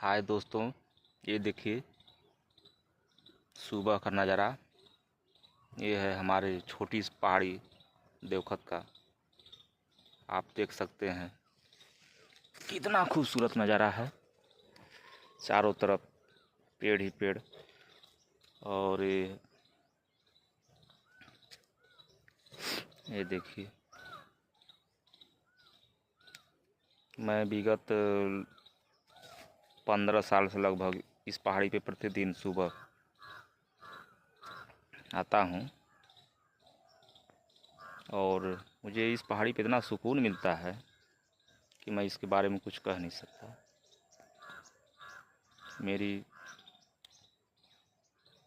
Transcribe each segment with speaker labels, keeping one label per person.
Speaker 1: हाय दोस्तों, ये देखिए सुबह का नज़ारा। ये है हमारे छोटी सी पहाड़ी देवखत का। आप देख सकते हैं कितना खूबसूरत नज़ारा है। चारों तरफ पेड़ ही पेड़। और ये देखिए, मैं विगत 15 साल से लगभग इस पहाड़ी पे प्रतिदिन सुबह आता हूँ और मुझे इस पहाड़ी पे इतना सुकून मिलता है कि मैं इसके बारे में कुछ कह नहीं सकता।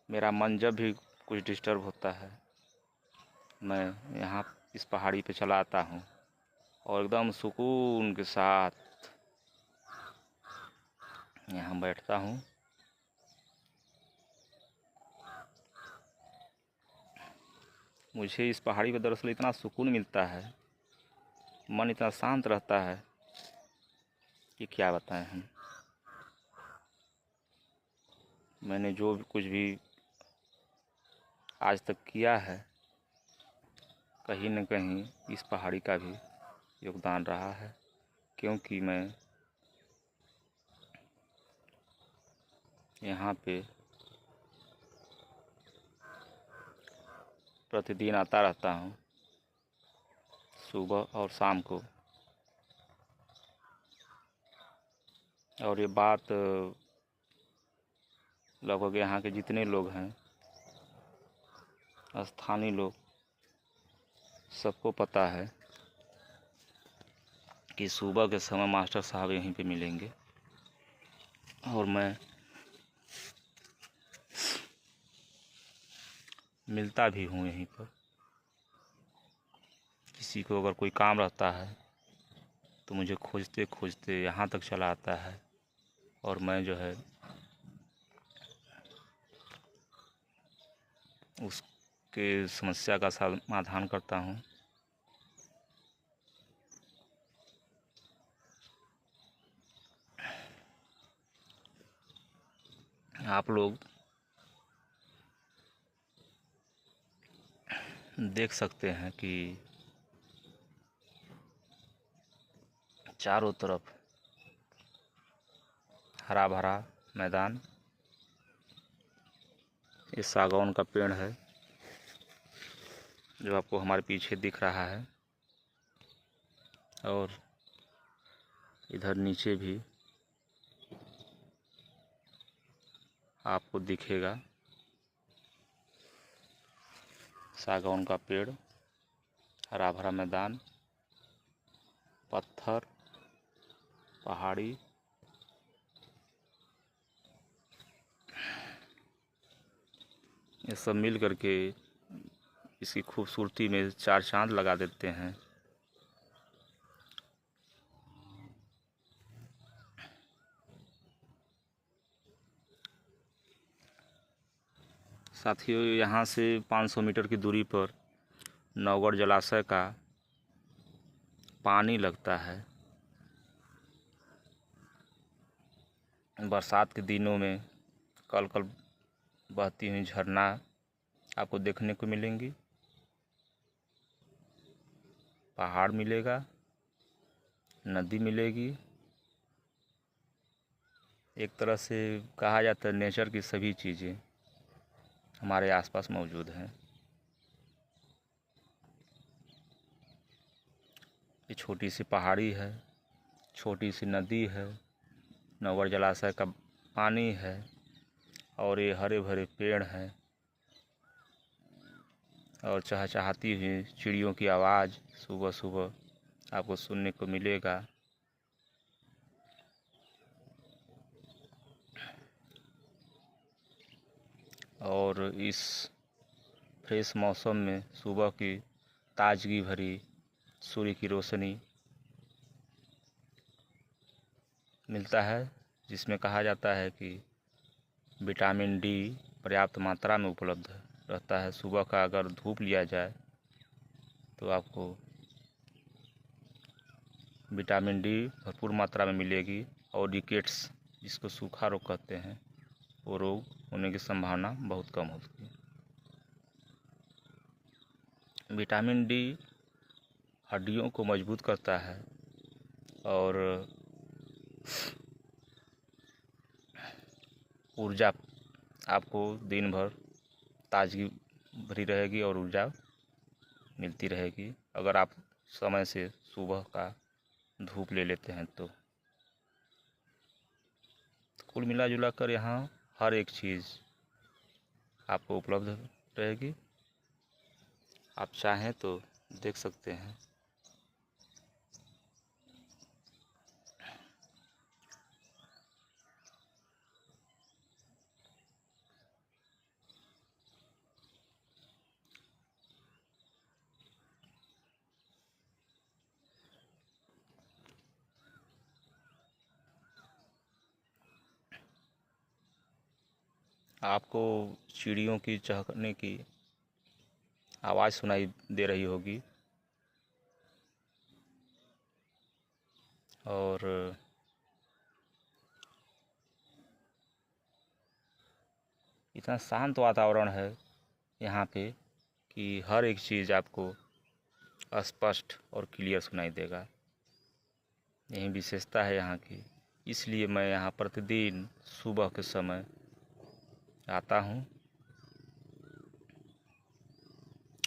Speaker 1: मेरा मन जब भी कुछ डिस्टर्ब होता है, मैं यहाँ इस पहाड़ी पे चला आता हूँ और एकदम सुकून के साथ यहाँ बैठता हूँ। मुझे इस पहाड़ी पे दरअसल इतना सुकून मिलता है, मन इतना शांत रहता है कि क्या बताएं हम। मैंने जो भी कुछ भी आज तक किया है, कहीं न कहीं इस पहाड़ी का भी योगदान रहा है, क्योंकि मैं यहाँ पे प्रतिदिन आता रहता हूँ सुबह और शाम को। और ये बात लगभग यहाँ के जितने लोग हैं, स्थानीय लोग, सबको पता है कि सुबह के समय मास्टर साहब यहीं पे मिलेंगे और मैं मिलता भी हूँ यहीं पर। किसी को अगर कोई काम रहता है तो मुझे खोजते खोजते यहाँ तक चला आता है और मैं जो है उसके समस्या का समाधान करता हूँ। आप लोग देख सकते हैं कि चारों तरफ हरा भरा मैदान। ये सागौन का पेड़ है जो आपको हमारे पीछे दिख रहा है, और इधर नीचे भी आपको दिखेगा सागौन का पेड़, हरा भरा मैदान, पत्थर, पहाड़ी। ये सब मिल करके इसकी खूबसूरती में चार चांद लगा देते हैं। साथियों, यहाँ से 500 मीटर की दूरी पर नौगढ़ जलाशय का पानी लगता है। बरसात के दिनों में कल कल बहती हुई झरना आपको देखने को मिलेंगी, पहाड़ मिलेगा, नदी मिलेगी। एक तरह से कहा जाता है नेचर की सभी चीज़ें हमारे आसपास मौजूद हैं। ये छोटी सी पहाड़ी है, छोटी सी नदी है, नौगढ़ जलाशय का पानी है और ये हरे भरे पेड़ हैं और चहचहाती हुई चिड़ियों की आवाज़ सुबह सुबह आपको सुनने को मिलेगा। और इस फ्रेश मौसम में सुबह की ताजगी भरी सूर्य की रोशनी मिलता है, जिसमें कहा जाता है कि विटामिन डी पर्याप्त मात्रा में उपलब्ध रहता है। सुबह का अगर धूप लिया जाए तो आपको विटामिन डी भरपूर मात्रा में मिलेगी और रिकेट्स जिसको सूखा रोग कहते हैं, वो रोग होने की संभावना बहुत कम होती है। विटामिन डी हड्डियों को मजबूत करता है और ऊर्जा आपको दिन भर ताजगी भरी रहेगी और ऊर्जा मिलती रहेगी अगर आप समय से सुबह का धूप ले लेते हैं तो। कुल मिला जुला कर यहाँ हर एक चीज़ आपको उपलब्ध रहेगी। आप चाहें तो देख सकते हैं। आपको चिड़ियों की चहकने की आवाज़ सुनाई दे रही होगी और इतना शांत वातावरण है यहाँ पे कि हर एक चीज़ आपको स्पष्ट और क्लियर सुनाई देगा। यही विशेषता है यहाँ की, इसलिए मैं यहाँ प्रतिदिन सुबह के समय आता हूँ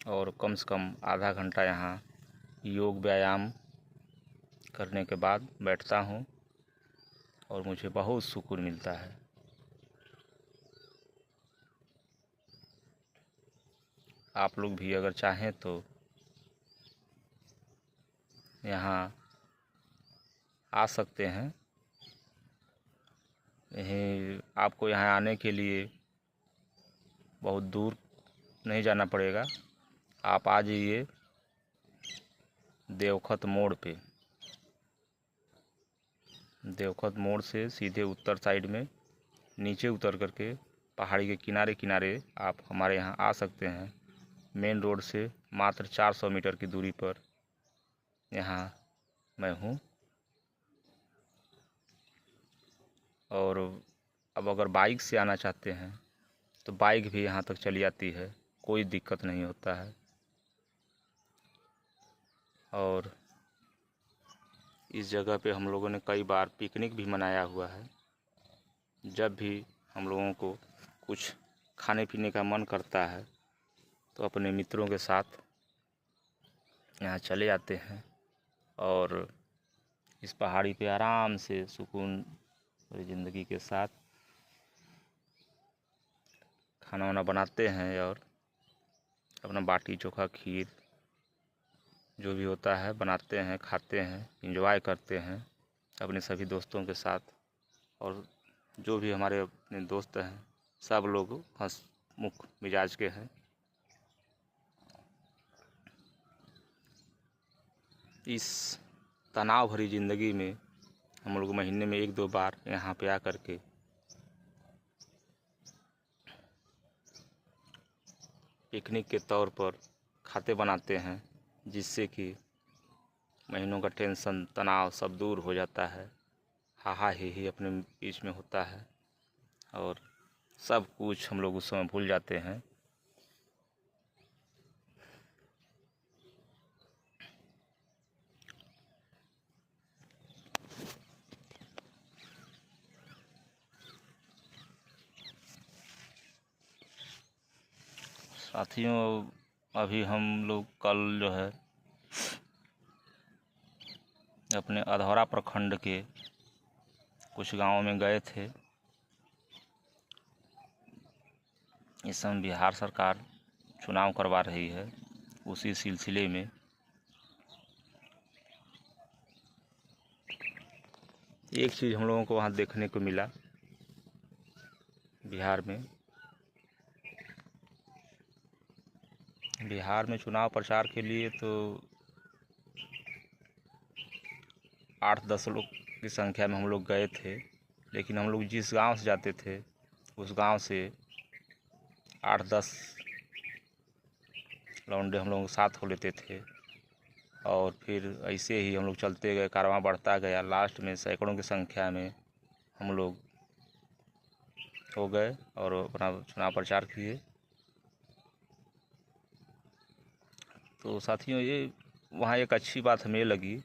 Speaker 1: और कम से कम आधा घंटा यहाँ योग व्यायाम करने के बाद बैठता हूँ और मुझे बहुत सुकून मिलता है। आप लोग भी अगर चाहें तो यहाँ आ सकते हैं। यही आपको यहाँ आने के लिए बहुत दूर नहीं जाना पड़ेगा। आप आ जाइए देवखत मोड़ पे। देवखत मोड़ से सीधे उत्तर साइड में नीचे उतर करके पहाड़ी के किनारे किनारे आप हमारे यहाँ आ सकते हैं। मेन रोड से मात्र 400 मीटर की दूरी पर यहाँ मैं हूँ। और अब अगर बाइक से आना चाहते हैं तो बाइक भी यहाँ तक चली आती है, कोई दिक्कत नहीं होता है। और इस जगह पे हम लोगों ने कई बार पिकनिक भी मनाया हुआ है। जब भी हम लोगों को कुछ खाने पीने का मन करता है तो अपने मित्रों के साथ यहाँ चले आते हैं और इस पहाड़ी पे आराम से सुकून भरी ज़िंदगी के साथ खाना वाना बनाते हैं और अपना बाटी चोखा खीर जो भी होता है बनाते हैं, खाते हैं, एंजॉय करते हैं अपने सभी दोस्तों के साथ। और जो भी हमारे अपने दोस्त हैं सब लोग हंसमुख मिजाज के हैं। इस तनाव भरी ज़िंदगी में हम लोग महीने में 1-2 बार यहाँ पे आकर के पिकनिक के तौर पर खाते बनाते हैं, जिससे कि महीनों का टेंशन तनाव सब दूर हो जाता है। हाहा ही अपने बीच में होता है और सब कुछ हम लोग उस समय भूल जाते हैं। साथियों, अभी हम लोग कल जो है अपने अधौरा प्रखंड के कुछ गांवों में गए थे। इस समय बिहार सरकार चुनाव करवा रही है, उसी सिलसिले में एक चीज़ हम लोगों को वहाँ देखने को मिला। बिहार में चुनाव प्रचार के लिए तो 8-10 लोग की संख्या में हम लोग गए थे, लेकिन हम लोग जिस गांव से जाते थे उस गांव से 8-10 लौंडे हम लोगों के साथ हो लेते थे और फिर ऐसे ही हम लोग चलते गए, कारवां बढ़ता गया। लास्ट में सैकड़ों की संख्या में हम लोग हो गए और अपना चुनाव प्रचार किए। तो साथियों, ये वहाँ एक अच्छी बात हमें लगी,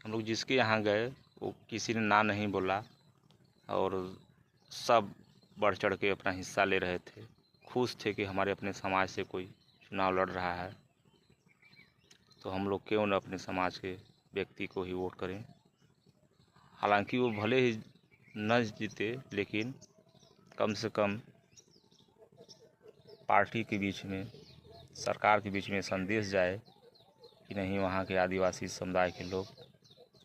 Speaker 1: हम लोग जिसके यहाँ गए वो किसी ने ना नहीं बोला और सब बढ़ चढ़ के अपना हिस्सा ले रहे थे, खुश थे कि हमारे अपने समाज से कोई चुनाव लड़ रहा है, तो हम लोग क्यों न अपने समाज के व्यक्ति को ही वोट करें। हालांकि वो भले ही न जीते, लेकिन कम से कम पार्टी के बीच में, सरकार के बीच में संदेश जाए कि नहीं, वहाँ के आदिवासी समुदाय के लोग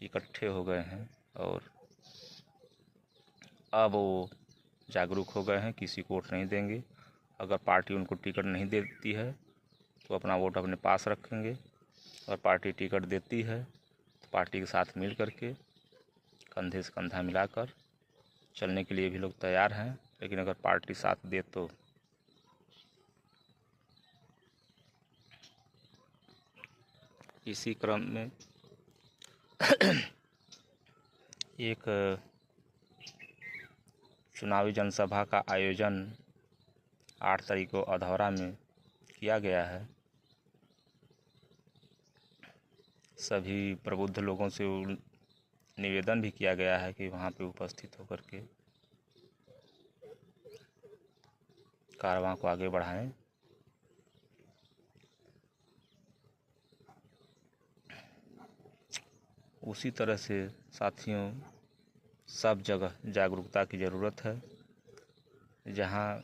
Speaker 1: इकट्ठे हो गए हैं और अब वो जागरूक हो गए हैं, किसी को वोट नहीं देंगे। अगर पार्टी उनको टिकट नहीं देती है तो अपना वोट अपने पास रखेंगे, और पार्टी टिकट देती है तो पार्टी के साथ मिल करके कंधे से कंधा मिलाकर चलने के लिए भी लोग तैयार हैं। लेकिन अगर पार्टी साथ दे तो इसी क्रम में एक चुनावी जनसभा का आयोजन 8 तारीख को अधौरा में किया गया है। सभी प्रबुद्ध लोगों से निवेदन भी किया गया है कि वहाँ पे उपस्थित होकर के कारवां को आगे बढ़ाएं। उसी तरह से साथियों, सब जगह जागरूकता की ज़रूरत है। जहाँ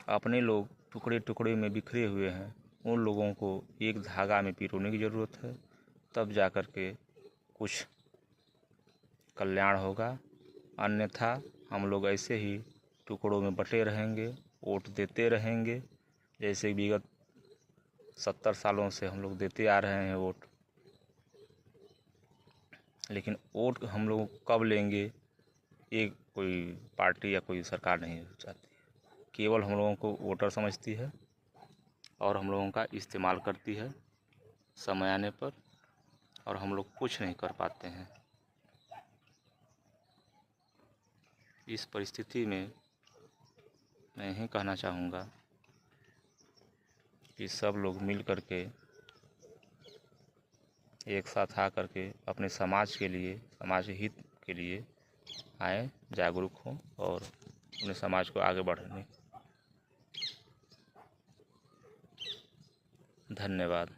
Speaker 1: अपने लोग टुकड़े टुकड़े में बिखरे हुए हैं, उन लोगों को एक धागा में पिरोने की ज़रूरत है, तब जा कर के कुछ कल्याण होगा। अन्यथा हम लोग ऐसे ही टुकड़ों में बटे रहेंगे, वोट देते रहेंगे, जैसे विगत 70 सालों से हम लोग देते आ रहे हैं वोट। लेकिन वोट हम लोग कब लेंगे, एक कोई पार्टी या कोई सरकार नहीं चाहती है। केवल हम लोगों को वोटर समझती है और हम लोगों का इस्तेमाल करती है समय आने पर, और हम लोग कुछ नहीं कर पाते हैं। इस परिस्थिति में मैं यही कहना चाहूँगा कि सब लोग मिल करके एक साथ आ करके अपने समाज के लिए, समाज हित के लिए आए, जागरूक हों और अपने समाज को आगे बढ़ाने। धन्यवाद।